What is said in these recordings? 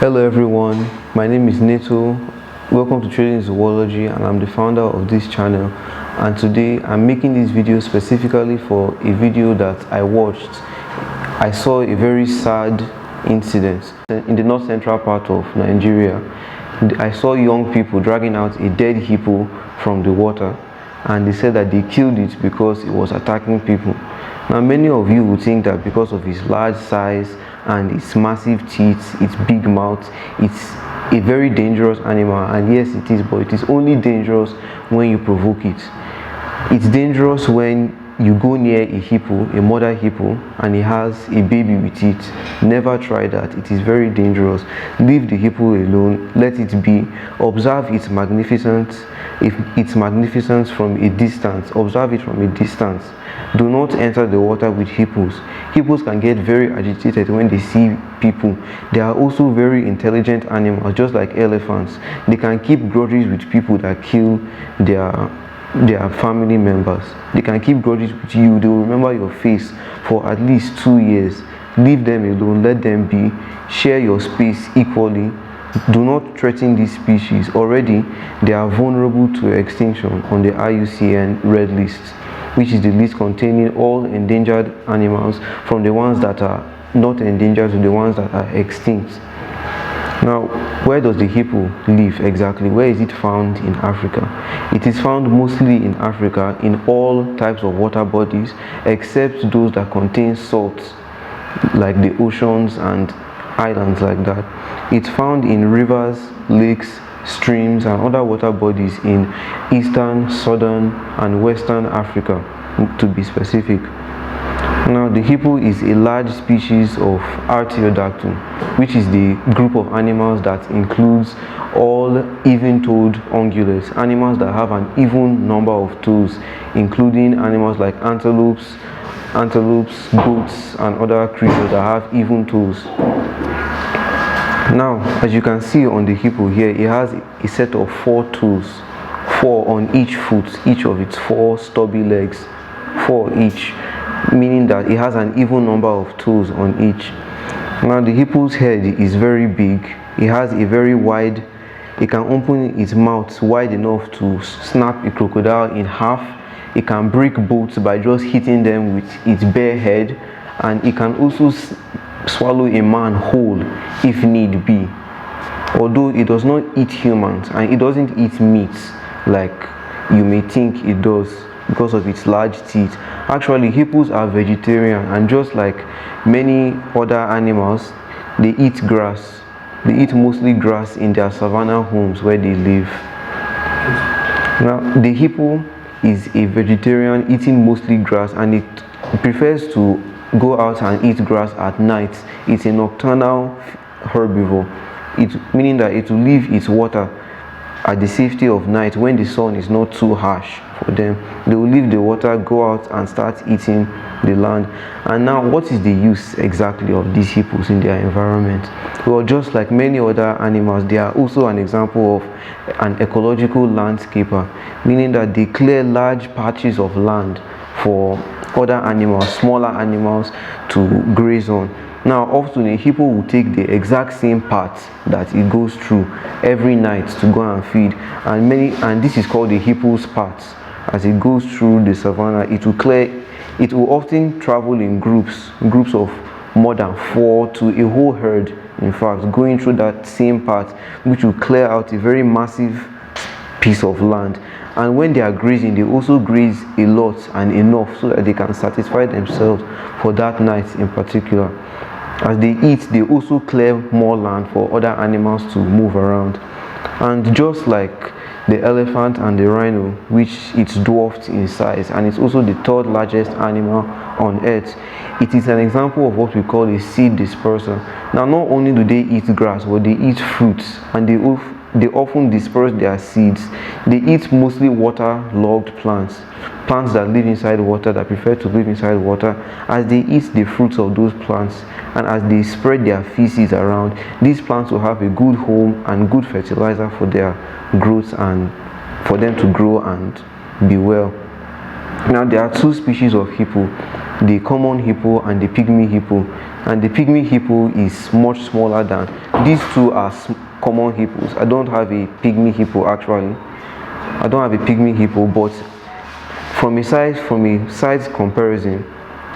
Hello everyone, my name is Neto. Welcome to Trading Zoology, and I'm the founder of this channel. And today I'm making this video specifically for a video that I watched. I saw a very sad incident in the north central part of Nigeria. I saw young people dragging out a dead hippo from the water, and they said that they killed it because it was attacking people. Now many of you would think that because of its large size and its massive teeth, its big mouth, it's a very dangerous animal, and yes it is, but it is only dangerous when you provoke it. It's dangerous when you go near a hippo, a mother hippo, and it has a baby with it. Never try that. It is very dangerous. Leave the hippo alone, let it be. Observe its magnificence, from a distance. Observe it from a distance. Do not enter the water with hippos. Hippos can get very agitated when they see people. They are also very intelligent animals, just like elephants. They can keep grudges with people that kill their family members. They can keep grudges with you. They will remember your face for at least 2 years. Leave them alone, let them be. Share your space equally. Do not threaten these species. Already they are vulnerable to extinction on the IUCN red list, which is the list containing all endangered animals, from the ones that are not endangered to the ones that are extinct. Now, where does the hippo live exactly? Where is it found in Africa? It is found mostly in Africa in all types of water bodies except those that contain salt, like the oceans and islands like that. It's found in rivers, lakes, streams and other water bodies in eastern, southern and western Africa, to be specific. Now the hippo is a large species of Artiodactyl, which is the group of animals that includes all even-toed ungulates, animals that have an even number of toes, including animals like antelopes, goats and other creatures that have even toes. Now, as you can see on the hippo here, it has a set of 4 toes, 4 on each foot, each of its 4 stubby legs, 4 each, meaning that it has an even number of toes on each. Now the hippo's head is very big. It has a very wide, it can open its mouth wide enough to snap a crocodile in half. It can break boats by just hitting them with its bare head, and it can also swallow a man whole if need be. Although it does not eat humans and it doesn't eat meat like you may think it does because of its large teeth. Actually, hippos are vegetarian, and just like many other animals, they eat grass. They eat mostly grass in their savanna homes where they live. Now the hippo is a vegetarian eating mostly grass, and it prefers to go out and eat grass at night. It's a nocturnal herbivore, meaning that it will leave its water at the safety of night when the sun is not too harsh for them. They will leave the water, go out and start eating the land. And now, what is the use exactly of these hippos in their environment? Well, just like many other animals, they are also an example of an ecological landscaper, meaning that they clear large patches of land for other animals, smaller animals, to graze on. Now often a hippo will take the exact same path that it goes through every night to go and feed, and this is called the hippo's path. As it goes through the savannah, it will often travel in groups of more than 4 to a whole herd, in fact, going through that same path, which will clear out a very massive piece of land. And when they are grazing, they also graze a lot and enough so that they can satisfy themselves for that night in particular. As they eat, they also clear more land for other animals to move around. And just like the elephant and the rhino, which it's dwarfed in size, and it's also the 3rd largest animal on earth, it is an example of what we call a seed disperser. Now not only do they eat grass, but they eat fruits, and they often disperse their seeds. They eat mostly water-logged plants that live inside water, that prefer to live inside water. As they eat the fruits of those plants, and as they spread their feces around, these plants will have a good home and good fertilizer for their growth and for them to grow and be well. Now there are 2 species of hippo. the common hippo and the pygmy hippo, and the pygmy hippo is much smaller than these two are common hippos. I don't have a pygmy hippo actually. I don't have a pygmy hippo, but from a size comparison,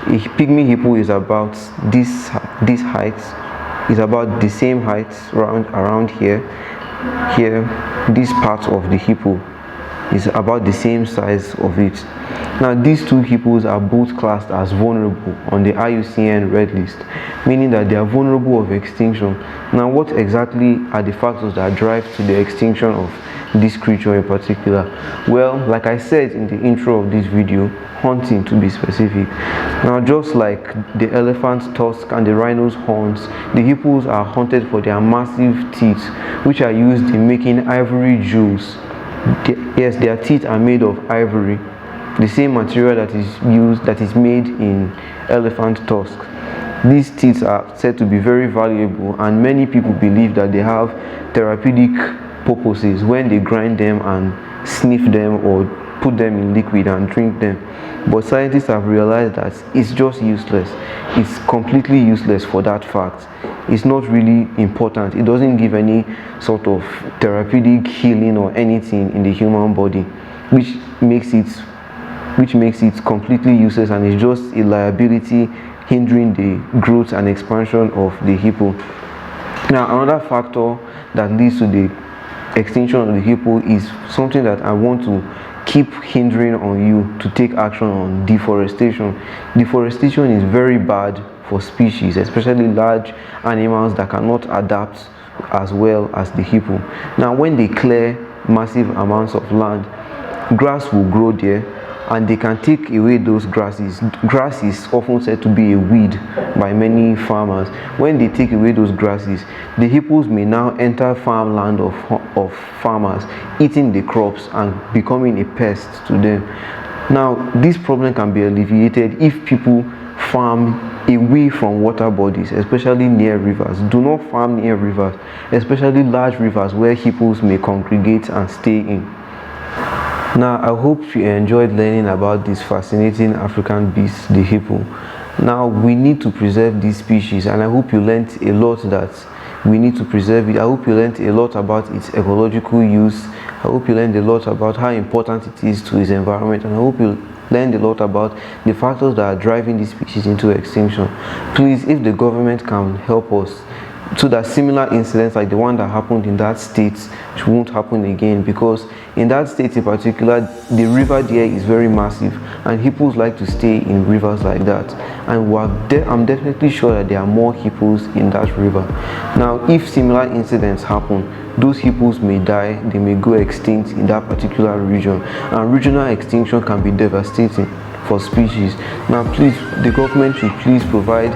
a pygmy hippo is about this height, is about the same height around here. This part of the hippo is about the same size of it. Now these two hippos are both classed as vulnerable on the IUCN Red List, meaning that they are vulnerable of extinction. Now what exactly are the factors that drive to the extinction of this creature in particular? Well, like I said in the intro of this video, hunting to be specific. Now just like the elephant's tusk and the rhino's horns, the hippos are hunted for their massive teeth, which are used in making ivory jewels. Yes, their teeth are made of ivory, the same material that is made in elephant tusk. These teeth are said to be very valuable, and many people believe that they have therapeutic purposes when they grind them and sniff them or put them in liquid and drink them. But scientists have realized that it's just useless. It's completely useless for that fact. It's not really important. It doesn't give any sort of therapeutic healing or anything in the human body, which makes it completely useless, and it's just a liability hindering the growth and expansion of the hippo. Now another factor that leads to the extinction of the hippo is something that I want to keep hindering on you to take action on: deforestation. Deforestation is very bad for species, especially large animals that cannot adapt as well as the hippo. Now when they clear massive amounts of land, grass will grow there, and they can take away those grasses. Grass is often said to be a weed by many farmers. When they take away those grasses, the hippos may now enter farmland of farmers, eating the crops and becoming a pest to them. Now this problem can be alleviated if people farm away from water bodies, especially near rivers. Do not farm near rivers, especially large rivers where hippos may congregate and stay in. Now I hope you enjoyed learning about this fascinating African beast, the hippo. Now we need to preserve this species, and I hope you learned a lot that we need to preserve it. I hope you learned a lot about its ecological use. I hope you learned a lot about how important it is to its environment, and I hope you learned a lot about the factors that are driving this species into extinction. Please, if the government can help us so that similar incidents like the one that happened in that state won't happen again, because in that state in particular, the river there is very massive, and hippos like to stay in rivers like that, and I'm definitely sure that there are more hippos in that river. Now if similar incidents happen, those hippos may die, they may go extinct in that particular region, and regional extinction can be devastating for species. Now please, the government should please provide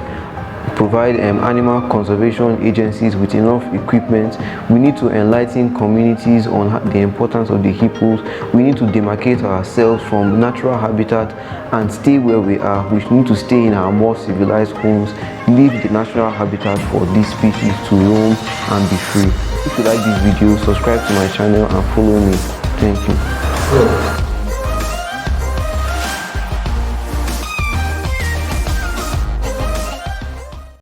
animal conservation agencies with enough equipment. We need to enlighten communities on the importance of the hippos. We need to demarcate ourselves from natural habitat and stay where we are. We need to stay in our more civilized homes, leave the natural habitat for these species to roam and be free. If you like this video, subscribe to my channel and follow me. Thank you.